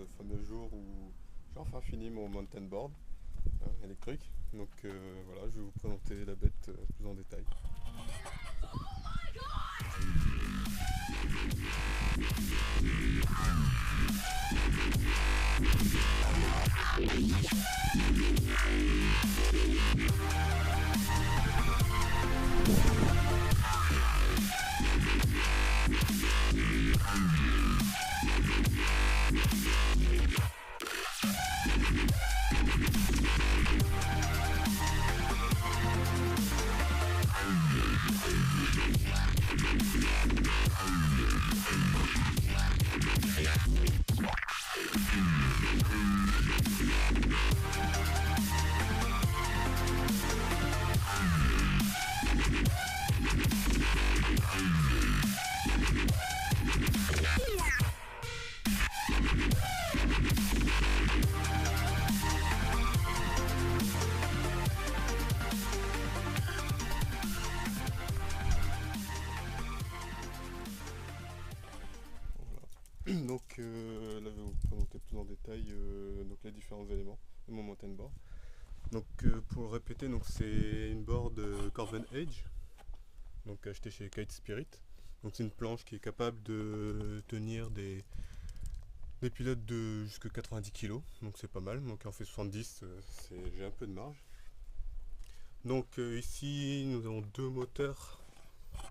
ce fameux jour où j'ai enfin fini mon mountain board électrique. Donc voilà, je vais vous présenter la bête plus en détail. Donc là, je vais vous présenter plus en détail donc les différents éléments de mon mountain board. Donc pour le répéter, donc c'est une board Corben Edge, donc achetée chez Kite Spirit. Donc c'est une planche qui est capable de tenir des pilotes de jusqu'à 90 kg, donc c'est pas mal. Donc en fait 70, j'ai un peu de marge. Donc ici nous avons deux moteurs,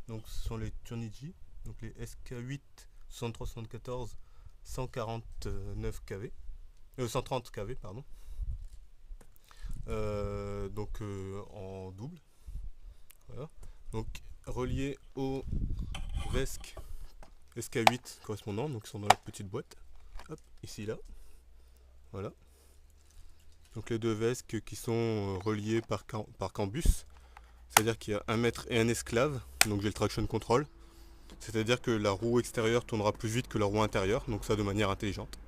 donc ce sont les Turnigy, donc les SK8 6374 149 kV, 130 kV pardon. Donc en double, voilà. Donc relié au VESC SK8 correspondant, donc ils sont dans la petite boîte. Hop, ici là, voilà. Donc les deux VESC qui sont reliés par cambus, c'est-à-dire qu'il y a un maître et un esclave. Donc j'ai le traction control, c'est-à-dire que la roue extérieure tournera plus vite que la roue intérieure, donc ça de manière intelligente.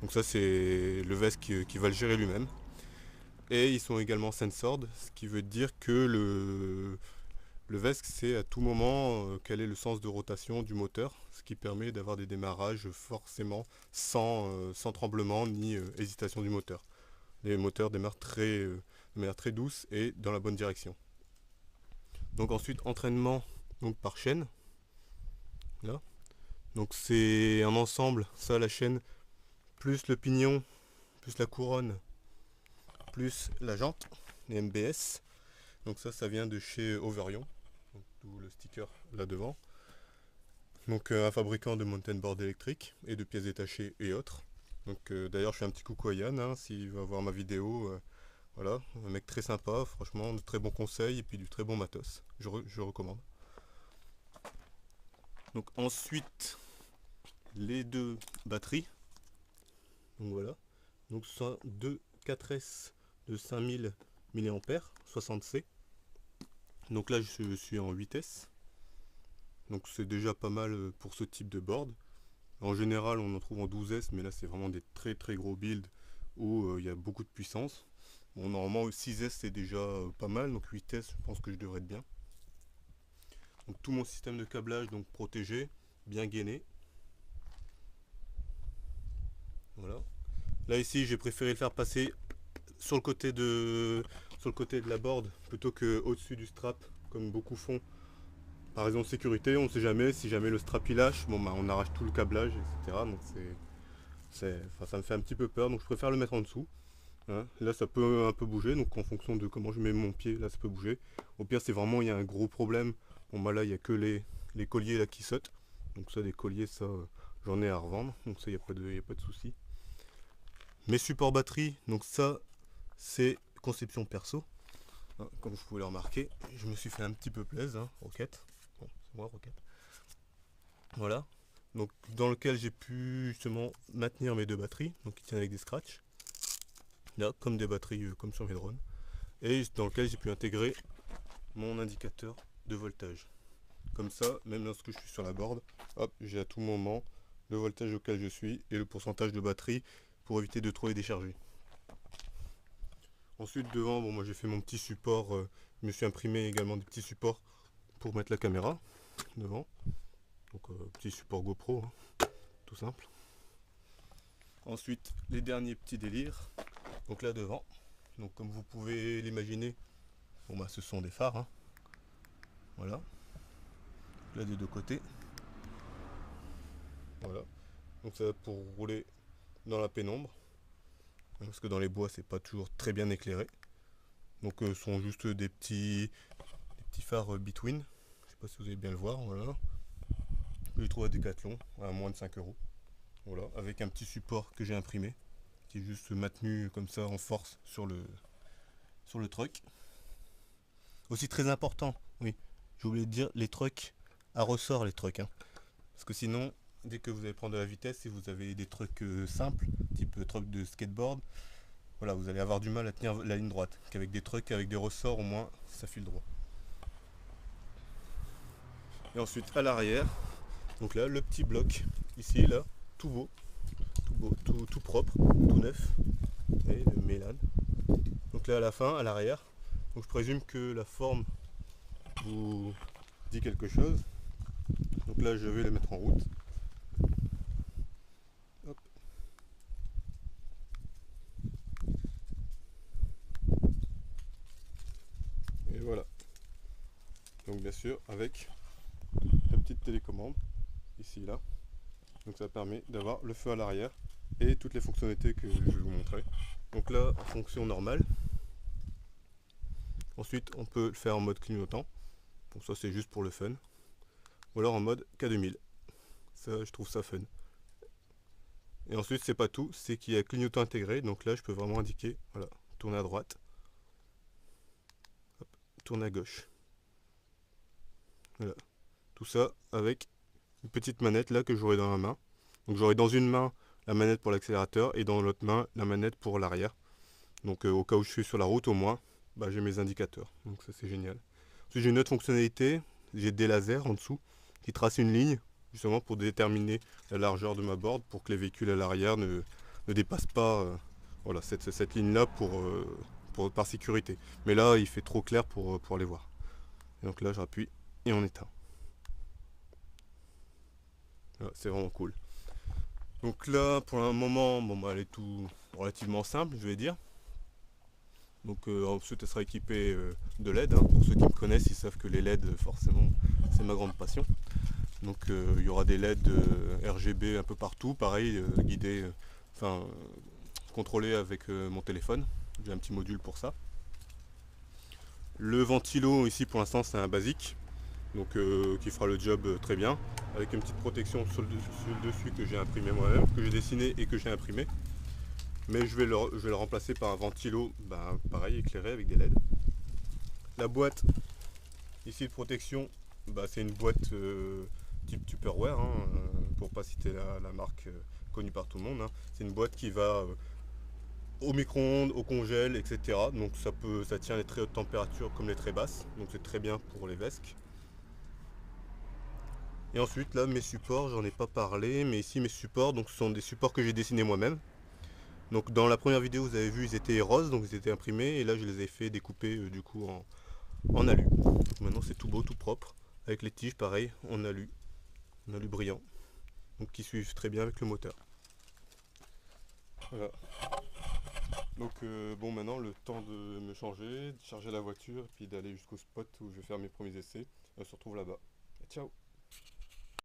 Donc ça c'est le VESC qui va le gérer lui-même. Et ils sont également sensored, ce qui veut dire que le VESC sait à tout moment quel est le sens de rotation du moteur, ce qui permet d'avoir des démarrages forcément sans tremblement ni hésitation du moteur. Les moteurs démarrent de manière très douce et dans la bonne direction. Donc ensuite entraînement donc par chaîne. Là. Donc c'est un ensemble, ça la chaîne, plus le pignon, plus la couronne, plus la jante, les MBS. Donc ça vient de chez Overion, d'où le sticker là devant. Donc un fabricant de mountain board électrique et de pièces détachées et autres. Donc d'ailleurs je fais un petit coucou à Yann, hein, s'il va voir ma vidéo. Voilà, un mec très sympa, franchement, de très bons conseils et puis du très bon matos. Je recommande. Donc ensuite, les deux batteries. Donc voilà. Donc ce sont deux 4S de 5000 mAh, 60C. Donc là je suis en 8S. Donc c'est déjà pas mal pour ce type de board. En général on en trouve en 12S, mais là c'est vraiment des très très gros builds où il y a beaucoup de puissance. Bon, normalement 6S c'est déjà pas mal, donc 8S je pense que je devrais être bien. Donc tout mon système de câblage donc protégé, bien gainé. Voilà. Là ici j'ai préféré le faire passer sur le côté de la board plutôt que au-dessus du strap comme beaucoup font. Par raison de sécurité, on ne sait jamais, si jamais le strap il lâche, bon bah on arrache tout le câblage, etc. Donc ça me fait un petit peu peur, donc je préfère le mettre en dessous. Hein. Là ça peut un peu bouger, donc en fonction de comment je mets mon pied, là ça peut bouger. Au pire c'est vraiment il y a un gros problème. Bon bah là il n'y a que les colliers là qui sautent. Donc ça des colliers ça j'en ai à revendre, donc ça il n'y a pas de souci. Mes supports batterie, donc ça c'est conception perso. Hein, comme vous pouvez le remarquer, je me suis fait un petit peu plaisir, hein, Rocket. Bon, c'est moi Rocket. Voilà. Donc dans lequel j'ai pu justement maintenir mes deux batteries, donc qui tiennent avec des scratchs. Là, comme des batteries comme sur mes drones. Et dans lequel j'ai pu intégrer mon indicateur de voltage. Comme ça, même lorsque je suis sur la board, hop, j'ai à tout moment le voltage auquel je suis et le pourcentage de batterie pour éviter de trop les décharger. Ensuite devant, bon moi j'ai fait mon petit support, je me suis imprimé également des petits supports pour mettre la caméra devant. Donc petit support GoPro, hein, tout simple. Ensuite, les derniers petits délires. Donc là devant, donc comme vous pouvez l'imaginer, bon bah ce sont des phares, hein. Voilà. Là des deux côtés. Voilà. Donc ça pour rouler dans la pénombre. Parce que dans les bois c'est pas toujours très bien éclairé. Donc ce sont juste des petits phares Between. Je sais pas si vous allez bien le voir, voilà. Que j'ai trouvé à Decathlon à moins de 5 €. Voilà, avec un petit support que j'ai imprimé, qui est juste maintenu comme ça en force sur le truck. Aussi très important, oui, j'ai oublié de dire, les trucks à ressort, les trucks, hein. Parce que sinon, dès que vous allez prendre de la vitesse et vous avez des trucks simples, type truck de skateboard, voilà, vous allez avoir du mal à tenir la ligne droite. Qu'avec des trucks avec des ressorts, au moins, ça file droit. Et ensuite, à l'arrière, donc là, le petit bloc, ici, là, tout beau, tout propre, tout neuf. Et le Mélane. Donc là, à la fin, à l'arrière, donc je présume que la forme vous dit quelque chose. Donc là, je vais les mettre en route. Hop. Et voilà. Donc bien sûr, avec la petite télécommande, ici, là. Donc ça permet d'avoir le feu à l'arrière et toutes les fonctionnalités que je vais vous montrer. Donc là, fonction normale. Ensuite, on peut le faire en mode clignotant. Bon, ça c'est juste pour le fun. Ou alors en mode K2000. Ça, je trouve ça fun. Et ensuite, c'est pas tout, c'est qu'il y a clignotant intégré. Donc là, je peux vraiment indiquer, voilà, tourner à droite, hop, tourner à gauche. Voilà. Tout ça avec une petite manette là que j'aurai dans la main. Donc j'aurai dans une main la manette pour l'accélérateur et dans l'autre main la manette pour l'arrière. Donc au cas où je suis sur la route, au moins, bah, j'ai mes indicateurs. Donc ça c'est génial. Ensuite, j'ai une autre fonctionnalité, j'ai des lasers en dessous qui tracent une ligne justement pour déterminer la largeur de ma board pour que les véhicules à l'arrière ne dépassent pas voilà, cette ligne là par sécurité. Mais là il fait trop clair pour les voir. Et donc là j'appuie et on éteint. Voilà, c'est vraiment cool. Donc là pour un moment, bon, bah, elle est tout relativement simple, je vais dire. Donc ensuite elle sera équipée de LED, hein. Pour ceux qui me connaissent, ils savent que les LED forcément c'est ma grande passion. Donc il y aura des LED RGB un peu partout, pareil, guidés, contrôlés avec mon téléphone. J'ai un petit module pour ça. Le ventilo ici pour l'instant c'est un basique, donc qui fera le job très bien, avec une petite protection sur le dessus que j'ai imprimé moi-même, que j'ai dessiné et que j'ai imprimé. Mais je vais le remplacer par un ventilo, pareil, éclairé avec des LED. La boîte ici de protection, c'est une boîte type Tupperware, hein, pour pas citer la marque connue par tout le monde, hein. C'est une boîte qui va au micro-ondes, au congèle, etc. Donc ça tient les très hautes températures comme les très basses, donc c'est très bien pour les vesques. Et ensuite là mes supports, j'en ai pas parlé, mais ici mes supports, donc ce sont des supports que j'ai dessinés moi-même. Donc dans la première vidéo vous avez vu ils étaient roses, donc ils étaient imprimés, et là je les ai fait découper du coup en alu. Donc maintenant c'est tout beau, tout propre, avec les tiges pareil en alu brillant, donc qui suivent très bien avec le moteur. Voilà. Donc bon, maintenant le temps de me changer, de charger la voiture et puis d'aller jusqu'au spot où je vais faire mes premiers essais. On se retrouve là-bas. Ciao.